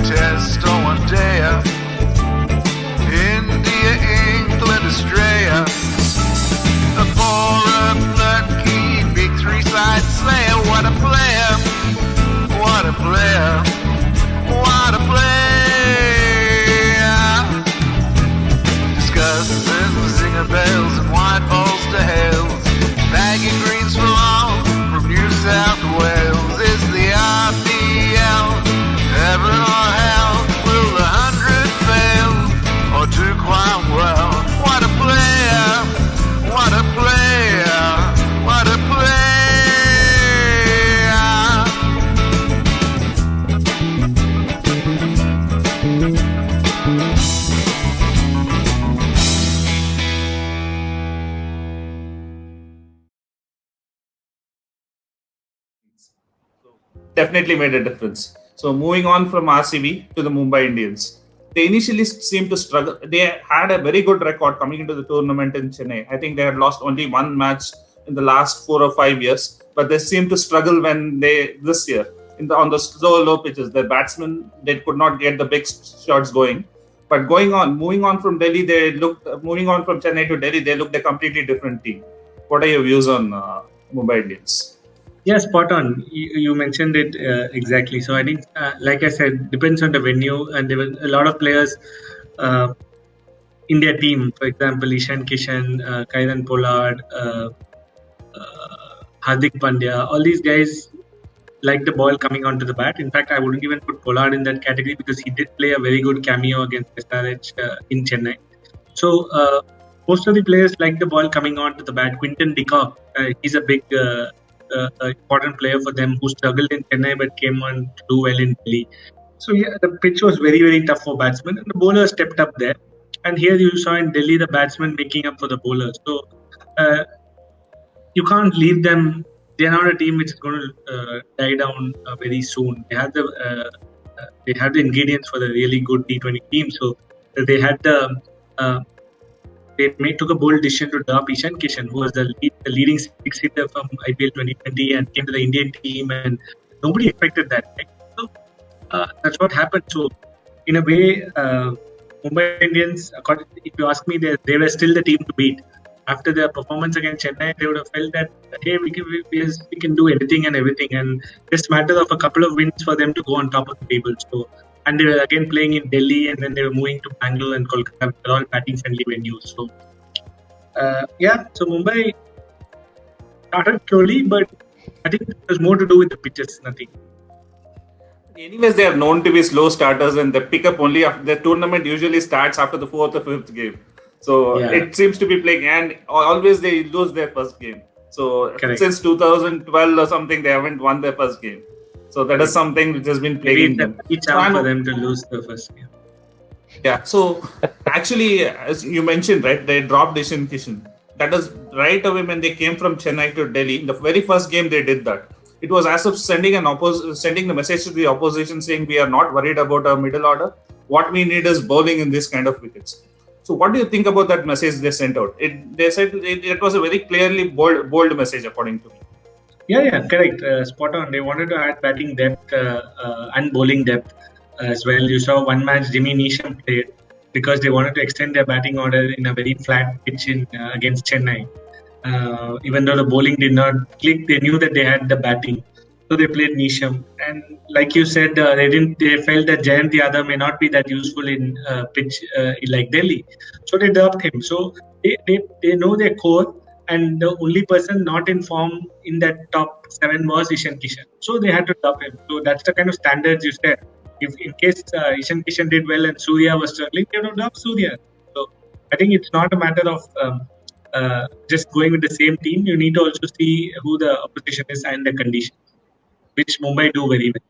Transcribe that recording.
Test on one day. India, England, Australia. For a plucky big three-side slayer. What a player. What a player. What a player. Discussing zinger bells and white balls to hells. Bagging greens for long from New South Wales. Is the IPL heaven or hell? Will the 100 fail or do quite well? What a player! What a player! What a player! Definitely made a difference. So moving on from RCB to the Mumbai Indians. They initially seemed to struggle. They had a very good record coming into the tournament in Chennai. I think they had lost only one match in the last 4 or 5 years, but they seemed to struggle when this year on the slow low pitches. The batsmen, they could not get the big shots going. But moving on from Chennai to Delhi, they looked a completely different team. What are your views on Mumbai Indians? Yeah, spot on. You mentioned it exactly. So I think, like I said, depends on the venue, and there were a lot of players in their team. For example, Ishan Kishan, Kairan Pollard, Hardik Pandya. All these guys like the ball coming onto the bat. In fact, I wouldn't even put Pollard in that category because he did play a very good cameo against SRH in Chennai. So most of the players like the ball coming onto the bat. Quinton de Kock, he's a big important player for them who struggled in Chennai but came on to do well in Delhi. So yeah, the pitch was very, very tough for batsmen, and the bowlers stepped up there. And here you saw in Delhi the batsmen making up for the bowlers. So you can't leave them. They're not a team which is going to die down very soon. They have the ingredients for the really good T20 team. So they had they took a bold decision to drop Ishan Kishan, who was the leading six-hitter from IPL 2020 and came to the Indian team, and nobody expected that. Right? So that's what happened. So in a way, Mumbai Indians, if you ask me, they were still the team to beat. After their performance against Chennai, they would have felt that, hey, we can do anything and everything, and just matter of a couple of wins for them to go on top of the table. So, and they were again playing in Delhi, and then they were moving to Bangalore and Kolkata. They're all batting-friendly venues. So, so Mumbai started slowly, but I think it was more to do with the pitches, nothing. Anyways, they are known to be slow starters, and they pick up only after the tournament usually starts after the 4th or 5th game. So it seems to be playing, and always they lose their first game. So since 2012 or something, they haven't won their first game. So that is something which has been plaguing them. It's time for them to lose the first game. Yeah. So actually, as you mentioned, right, they dropped Ishan Kishan. That is right away when they came from Chennai to Delhi. In the very first game, they did that. It was as if sending the message to the opposition saying, we are not worried about our middle order. What we need is bowling in this kind of wickets. So what do you think about that message they sent out? They said it was a very clearly bold message, according to me. Yeah, correct. Spot on. They wanted to add batting depth and bowling depth as well. You saw one match Jimmy Neesham played because they wanted to extend their batting order in a very flat pitch against Chennai. Even though the bowling did not click, they knew that they had the batting. So they played Neesham, and like you said, they felt that Jayant Yadav may not be that useful in pitch like Delhi, so they dropped him. So they know their core, and the only person not in form in that top 7 was Ishan Kishan. So they had to drop him. So that's the kind of standards you set. If in case Ishan Kishan did well and Surya was struggling, they would drop Surya. So I think it's not a matter of just going with the same team. You need to also see who the opposition is and the conditions, which Mumbai do very well.